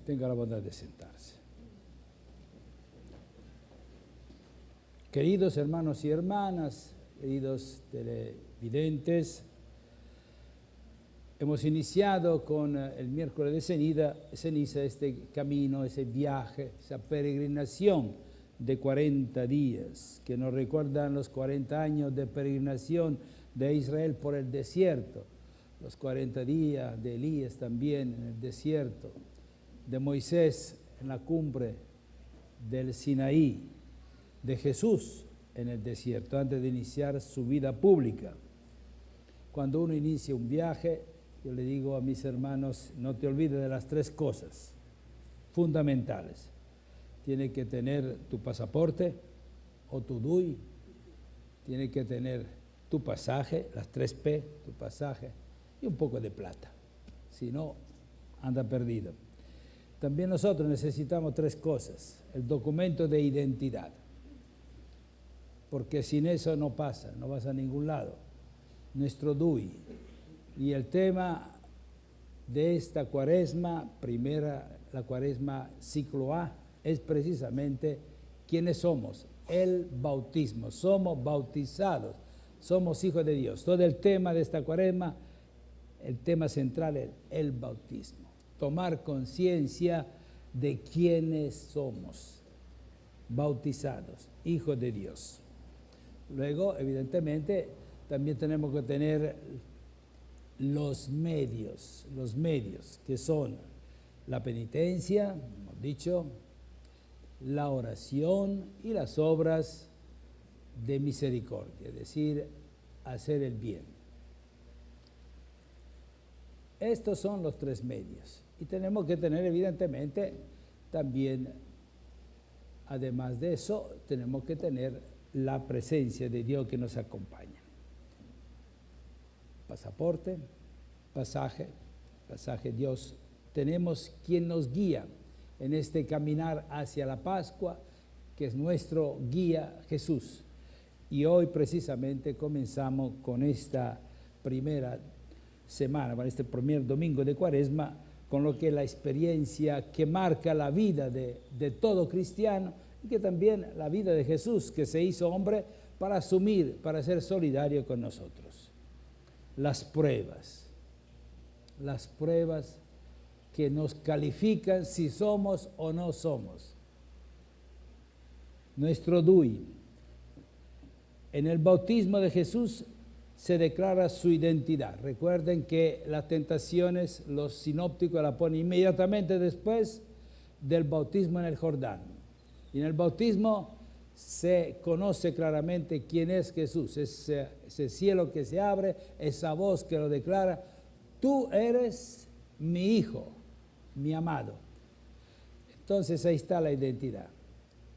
tenga la bondad de sentarse. Queridos hermanos y hermanas, queridos televidentes, hemos iniciado con el miércoles de ceniza este camino, ese viaje, esa peregrinación de 40 días, que nos recuerdan los 40 años de peregrinación de Israel por el desierto, los 40 días de Elías también en el desierto, de Moisés en la cumbre del Sinaí, de Jesús en el desierto, antes de iniciar su vida pública. Cuando uno inicia un viaje, yo le digo a mis hermanos, no te olvides de las 3 cosas fundamentales. Tiene que tener tu pasaporte o tu DUI, tiene que tener tu pasaje, las 3 P, tu pasaje, y un poco de plata. Si no, anda perdido. También nosotros necesitamos 3 cosas. El documento de identidad, porque sin eso no vas a ningún lado. Nuestro DUI. Y el tema de esta cuaresma, la cuaresma ciclo A, es precisamente quiénes somos, el bautismo. Somos bautizados, somos hijos de Dios. Todo el tema de esta cuaresma, el tema central es el bautismo. Tomar conciencia de quiénes somos, bautizados, hijos de Dios. Luego, evidentemente, también tenemos que tener los medios que son la penitencia, hemos dicho, la oración y las obras de misericordia, es decir, hacer el bien. Estos son los 3 medios. Y tenemos que tener, evidentemente, también, además de eso, tenemos que tener la presencia de Dios que nos acompaña. Pasaporte, pasaje Dios. Tenemos quien nos guía en este caminar hacia la Pascua, que es nuestro guía Jesús. Y hoy precisamente comenzamos con esta primera semana, con este primer domingo de Cuaresma, con lo que es la experiencia que marca la vida de todo cristiano, y que también la vida de Jesús, que se hizo hombre para asumir, para ser solidario con nosotros. Las pruebas que nos califican si somos o no somos. Nuestro DUI. En el bautismo de Jesús se declara su identidad. Recuerden que las tentaciones, los sinópticos la ponen inmediatamente después del bautismo en el Jordán. Y en el bautismo se conoce claramente quién es Jesús, ese cielo que se abre, esa voz que lo declara: tú eres mi hijo, mi amado. Entonces ahí está la identidad,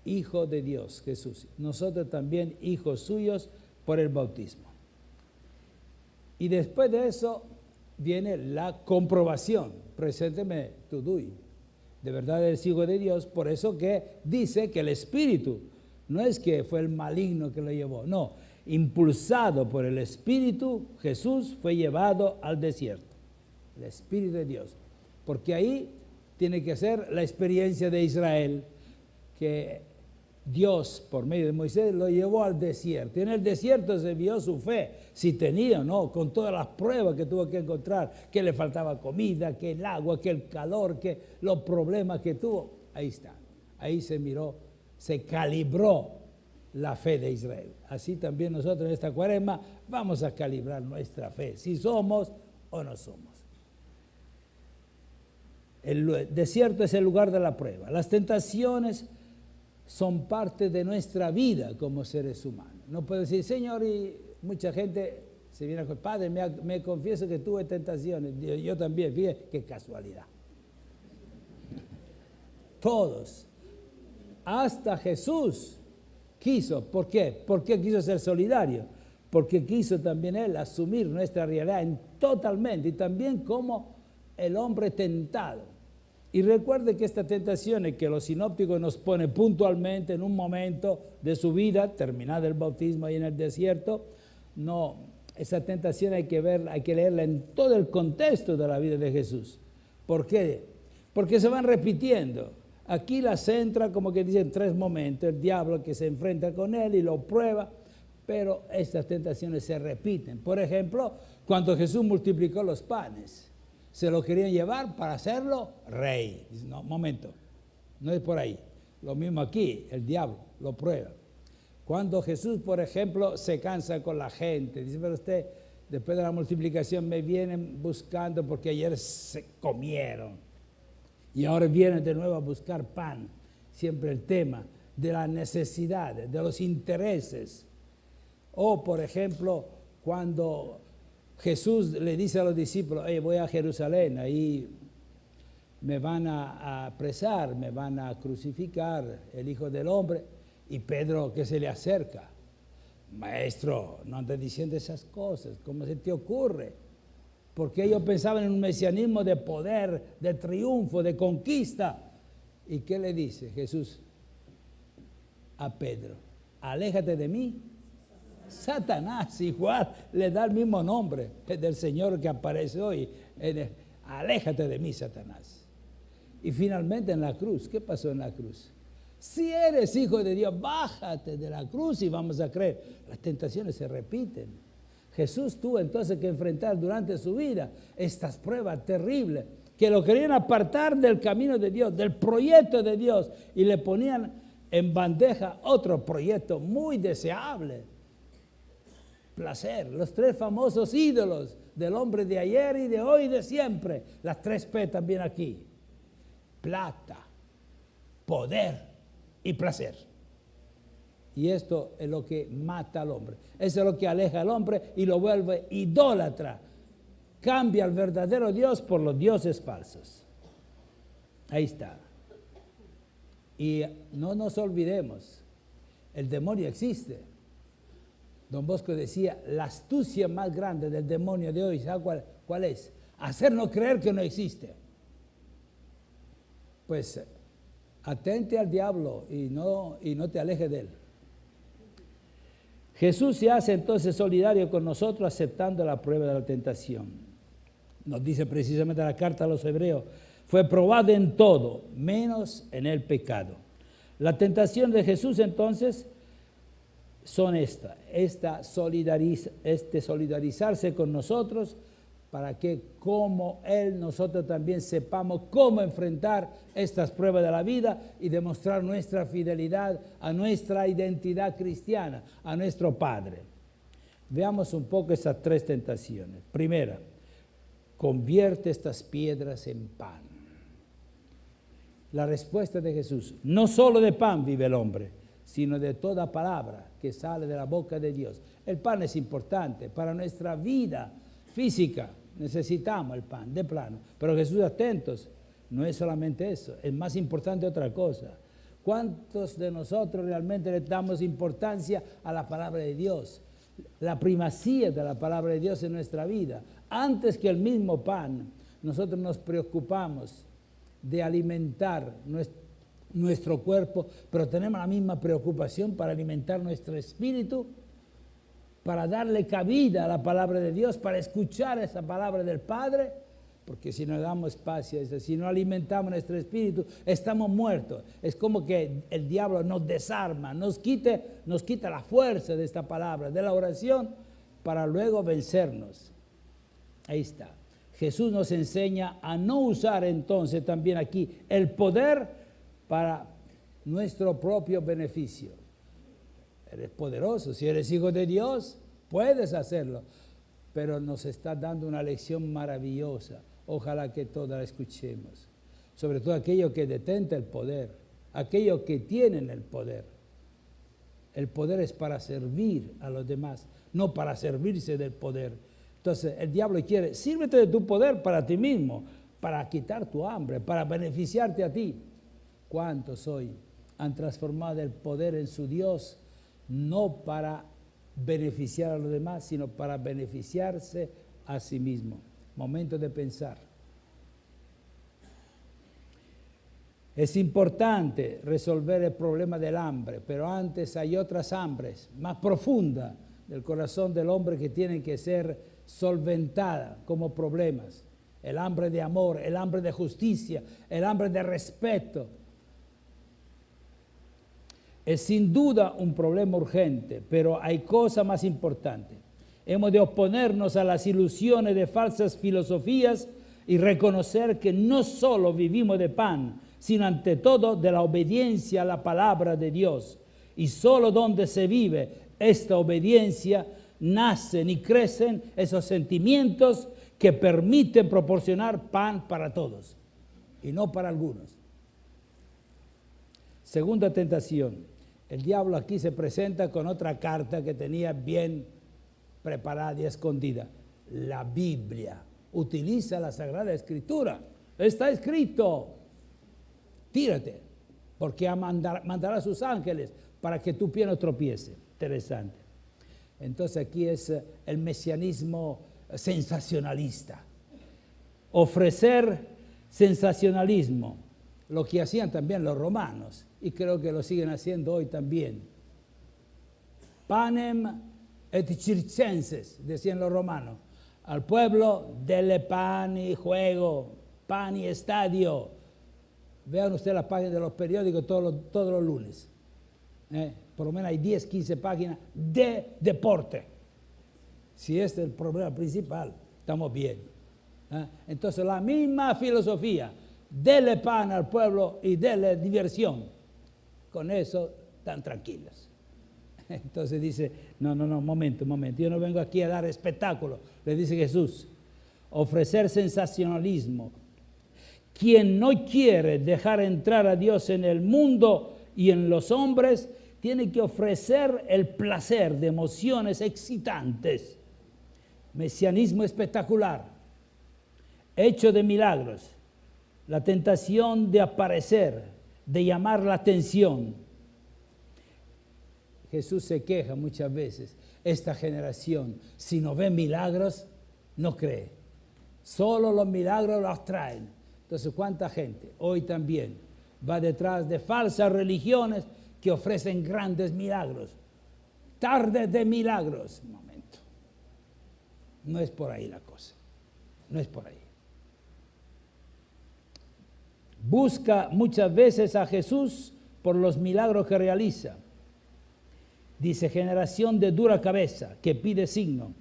hijo de Dios, Jesús. Nosotros también hijos suyos por el bautismo. Y después de eso viene la comprobación: presénteme tu DUI. De verdad eres hijo de Dios. Por eso que dice que el Espíritu, no es que fue el maligno que lo llevó, no, impulsado por el Espíritu, Jesús fue llevado al desierto. El Espíritu de Dios. Porque ahí tiene que ser la experiencia de Israel, que Dios, por medio de Moisés, lo llevó al desierto. Y en el desierto se vio su fe, si tenía o no, con todas las pruebas que tuvo que encontrar, que le faltaba comida, que el agua, que el calor, que los problemas que tuvo. Ahí está. Ahí se miró, se calibró la fe de Israel. Así también nosotros en esta cuaresma vamos a calibrar nuestra fe, si somos o no somos. El desierto es el lugar de la prueba. Las tentaciones son parte de nuestra vida como seres humanos. No puedo decir: Señor, y mucha gente se viene a decir: Padre, me confieso que tuve tentaciones. Yo también, fíjate qué casualidad. Todos, hasta Jesús quiso. ¿Por qué? ¿Por qué quiso ser solidario? Porque quiso también Él asumir nuestra realidad totalmente, y también como el hombre tentado. Y recuerde que esta tentación es que los sinópticos nos ponen puntualmente en un momento de su vida, terminado el bautismo ahí en el desierto. No, esa tentación hay que leerla en todo el contexto de la vida de Jesús. ¿Por qué? porque se van repitiendo. Aquí la centra, como que dicen, 3 momentos, el diablo que se enfrenta con él y lo prueba, pero estas tentaciones se repiten. Por ejemplo, cuando Jesús multiplicó los panes, se lo querían llevar para hacerlo rey. Dice, no, momento, no es por ahí. Lo mismo aquí, el diablo lo prueba. Cuando Jesús, por ejemplo, se cansa con la gente, dice, pero usted, después de la multiplicación me vienen buscando porque ayer se comieron y ahora vienen de nuevo a buscar pan. Siempre el tema de las necesidades, de los intereses. O, por ejemplo, cuando Jesús le dice a los discípulos, voy a Jerusalén, ahí me van a apresar, me van a crucificar, el Hijo del Hombre. Y Pedro, que se le acerca, maestro, no andes diciendo esas cosas, ¿cómo se te ocurre? Porque ellos pensaban en un mesianismo de poder, de triunfo, de conquista. ¿Y qué le dice Jesús a Pedro? Aléjate de mí. Satanás, igual, le da el mismo nombre del Señor que aparece hoy. Aléjate de mí, Satanás. Y finalmente en la cruz, ¿qué pasó en la cruz? Si eres hijo de Dios, bájate de la cruz y vamos a creer. Las tentaciones se repiten. Jesús tuvo entonces que enfrentar durante su vida estas pruebas terribles que lo querían apartar del camino de Dios, del proyecto de Dios, y le ponían en bandeja otro proyecto muy deseable. Placer, los 3 famosos ídolos del hombre de ayer y de hoy y de siempre. Las 3 P también aquí. Plata, poder y placer. Y esto es lo que mata al hombre. Eso es lo que aleja al hombre y lo vuelve idólatra. Cambia al verdadero Dios por los dioses falsos. Ahí está. Y no nos olvidemos, el demonio existe. Don Bosco decía, la astucia más grande del demonio de hoy, ¿sabe cuál es? Hacernos creer que no existe. Pues atente al diablo y no te alejes de él. Jesús se hace entonces solidario con nosotros aceptando la prueba de la tentación. Nos dice precisamente la carta a los Hebreos, fue probado en todo, menos en el pecado. La tentación de Jesús entonces son solidarizarse con nosotros para que como Él, nosotros también sepamos cómo enfrentar estas pruebas de la vida y demostrar nuestra fidelidad a nuestra identidad cristiana, a nuestro Padre. Veamos un poco esas 3 tentaciones. Primera, convierte estas piedras en pan. La respuesta de Jesús, no solo de pan vive el hombre, sino de toda palabra que sale de la boca de Dios. El pan es importante para nuestra vida física. Necesitamos el pan, de plano. Pero Jesús, atentos, no es solamente eso, es más importante otra cosa. ¿Cuántos de nosotros realmente le damos importancia a la palabra de Dios? La primacía de la palabra de Dios en nuestra vida. Antes que el mismo pan, nosotros nos preocupamos de alimentar nuestro cuerpo, pero tenemos la misma preocupación para alimentar nuestro espíritu, para darle cabida a la palabra de Dios, para escuchar esa palabra del Padre, porque si no damos espacio a eso, si no alimentamos nuestro espíritu, estamos muertos. Es como que el diablo nos desarma, nos quita la fuerza de esta palabra, de la oración, para luego vencernos. Ahí está. Jesús nos enseña a no usar entonces también aquí el poder para nuestro propio beneficio. Eres poderoso, si eres hijo de Dios, puedes hacerlo. Pero nos está dando una lección maravillosa. Ojalá que toda la escuchemos. Sobre todo aquellos que detenta el poder, aquellos que tienen el poder. El poder es para servir a los demás, no para servirse del poder. Entonces el diablo quiere, sírvete de tu poder para ti mismo, para quitar tu hambre, para beneficiarte a ti. ¿Cuántos hoy han transformado el poder en su Dios? No para beneficiar a los demás, sino para beneficiarse a sí mismo. Momento de pensar. Es importante resolver el problema del hambre, pero antes hay otras hambres más profundas del corazón del hombre que tienen que ser solventadas como problemas. el hambre de amor, el hambre de justicia, el hambre de respeto. Es sin duda un problema urgente, pero hay cosa más importante. Hemos de oponernos a las ilusiones de falsas filosofías y reconocer que no solo vivimos de pan, sino ante todo de la obediencia a la palabra de Dios. Y solo donde se vive esta obediencia nacen y crecen esos sentimientos que permiten proporcionar pan para todos y no para algunos. Segunda tentación. El diablo aquí se presenta con otra carta que tenía bien preparada y escondida. La Biblia. Utiliza la Sagrada Escritura. Está escrito. Tírate, porque mandará a sus ángeles para que tu pie no tropiece. Interesante. Entonces aquí es el mesianismo sensacionalista. Ofrecer sensacionalismo, lo que hacían también los romanos, y creo que lo siguen haciendo hoy también. Panem et circenses, decían los romanos. Al pueblo, dele pan y juego, pan y estadio. Vean ustedes las páginas de los periódicos todos los lunes. Por lo menos hay 10, 15 páginas de deporte. Si este es el problema principal, estamos bien. Entonces la misma filosofía, dele pan al pueblo y dele diversión. Con eso están tranquilos. Entonces dice, no, momento, yo no vengo aquí a dar espectáculo, le dice Jesús, ofrecer sensacionalismo. Quien no quiere dejar entrar a Dios en el mundo y en los hombres, tiene que ofrecer el placer de emociones excitantes. Mesianismo espectacular, hecho de milagros, la tentación de aparecer, de llamar la atención. Jesús se queja muchas veces. Esta generación, si no ve milagros, no cree. Solo los milagros los traen. Entonces, ¿cuánta gente hoy también va detrás de falsas religiones que ofrecen grandes milagros? Tarde de milagros. Un momento. No es por ahí la cosa. No es por ahí. Busca muchas veces a Jesús por los milagros que realiza. Dice, generación de dura cabeza que pide signo.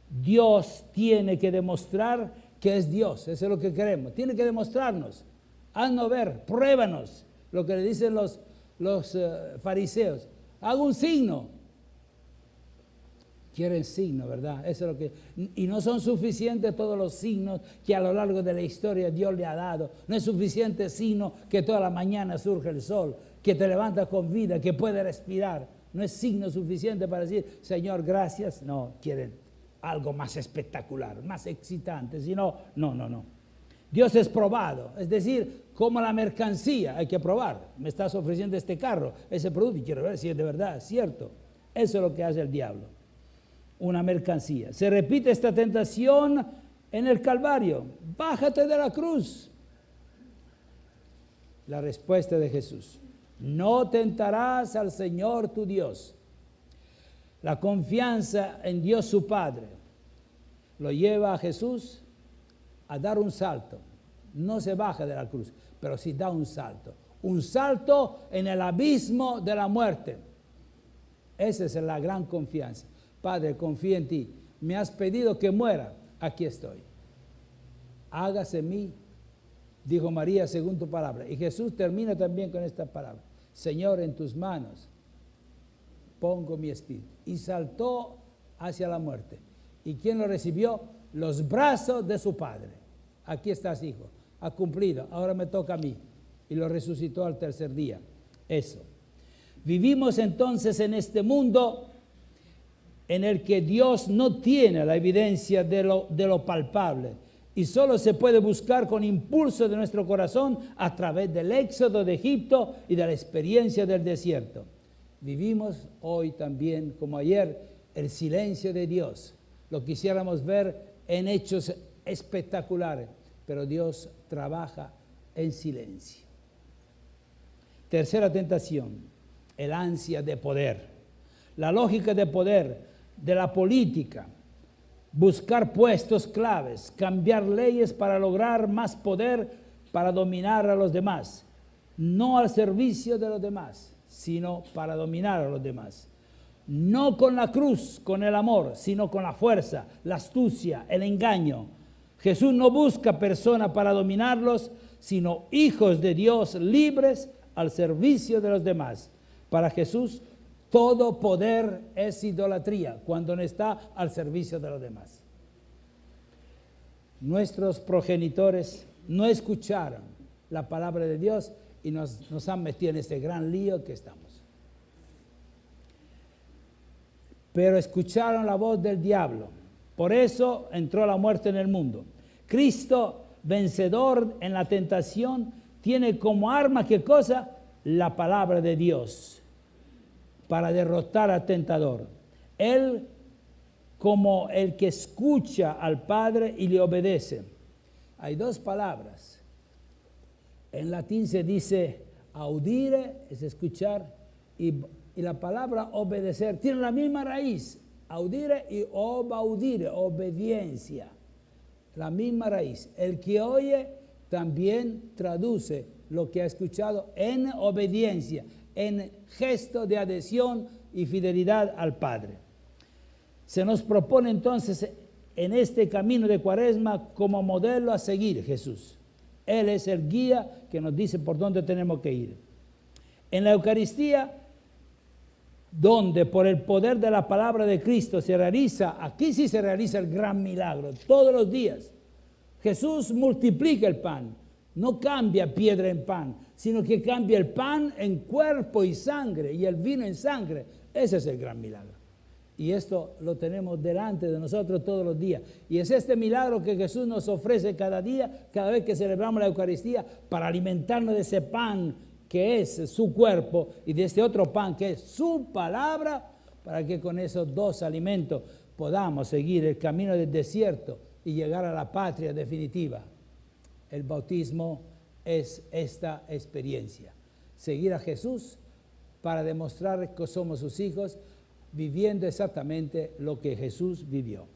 Dios tiene que demostrar que es Dios. Eso es lo que queremos. Tiene que demostrarnos. Haznos ver, pruébanos. Lo que le dicen los fariseos. Haga un signo. Quieren signo, ¿verdad? Eso es lo que. Y no son suficientes todos los signos que a lo largo de la historia Dios le ha dado. No es suficiente signo que toda la mañana surge el sol, que te levantas con vida, que puedes respirar. No es signo suficiente para decir, Señor, gracias. No, quieren algo más espectacular, más excitante. Si no, no. Dios es probado. Es decir, como la mercancía, hay que probar. Me estás ofreciendo este carro, ese producto, y quiero ver si es de verdad, cierto. Eso es lo que hace el diablo. Una mercancía. Se repite esta tentación en el Calvario. Bájate de la cruz. La respuesta de Jesús. No tentarás al Señor tu Dios. La confianza en Dios su Padre lo lleva a Jesús a dar un salto. No se baja de la cruz, pero sí da un salto. Un salto en el abismo de la muerte. Esa es la gran confianza. Padre, confío en ti. Me has pedido que muera. Aquí estoy. Hágase en mí, dijo María, según tu palabra. Y Jesús termina también con esta palabra. Señor, en tus manos pongo mi espíritu. Y saltó hacia la muerte. ¿Y quién lo recibió? Los brazos de su Padre. Aquí estás, hijo. Ha cumplido. Ahora me toca a mí. Y lo resucitó al tercer día. Eso. Vivimos entonces en este mundo en el que Dios no tiene la evidencia de lo palpable y solo se puede buscar con impulso de nuestro corazón a través del éxodo de Egipto y de la experiencia del desierto. Vivimos hoy también, como ayer, el silencio de Dios. Lo quisiéramos ver en hechos espectaculares, pero Dios trabaja en silencio. Tercera tentación, el ansia de poder. La lógica de poder de la política, buscar puestos claves, cambiar leyes para lograr más poder para dominar a los demás, no al servicio de los demás, sino para dominar a los demás. No con la cruz, con el amor, sino con la fuerza, la astucia, el engaño. Jesús no busca personas para dominarlos, sino hijos de Dios libres al servicio de los demás. Para Jesús, todo poder es idolatría cuando no está al servicio de los demás. Nuestros progenitores no escucharon la palabra de Dios y nos han metido en este gran lío que estamos. Pero escucharon la voz del diablo. Por eso entró la muerte en el mundo. Cristo, vencedor en la tentación, tiene como arma, ¿qué cosa? La palabra de Dios para derrotar al tentador. Él, como el que escucha al Padre y le obedece. Hay dos palabras. En latín se dice audire, es escuchar, y la palabra obedecer tiene la misma raíz. Audire y obaudire, obediencia. La misma raíz. El que oye también traduce lo que ha escuchado en obediencia, en gesto de adhesión y fidelidad al Padre. Se nos propone entonces en este camino de Cuaresma como modelo a seguir Jesús. Él es el guía que nos dice por dónde tenemos que ir. En la Eucaristía, donde por el poder de la palabra de Cristo se realiza, aquí sí se realiza el gran milagro, todos los días. Jesús multiplica el pan, no cambia piedra en pan, sino que cambia el pan en cuerpo y sangre y el vino en sangre. Ese es el gran milagro. Y esto lo tenemos delante de nosotros todos los días. Y es este milagro que Jesús nos ofrece cada día, cada vez que celebramos la Eucaristía, para alimentarnos de ese pan que es su cuerpo y de este otro pan que es su palabra, para que con esos dos alimentos podamos seguir el camino del desierto y llegar a la patria definitiva. El bautismo es esta experiencia. Seguir a Jesús para demostrar que somos sus hijos, viviendo exactamente lo que Jesús vivió.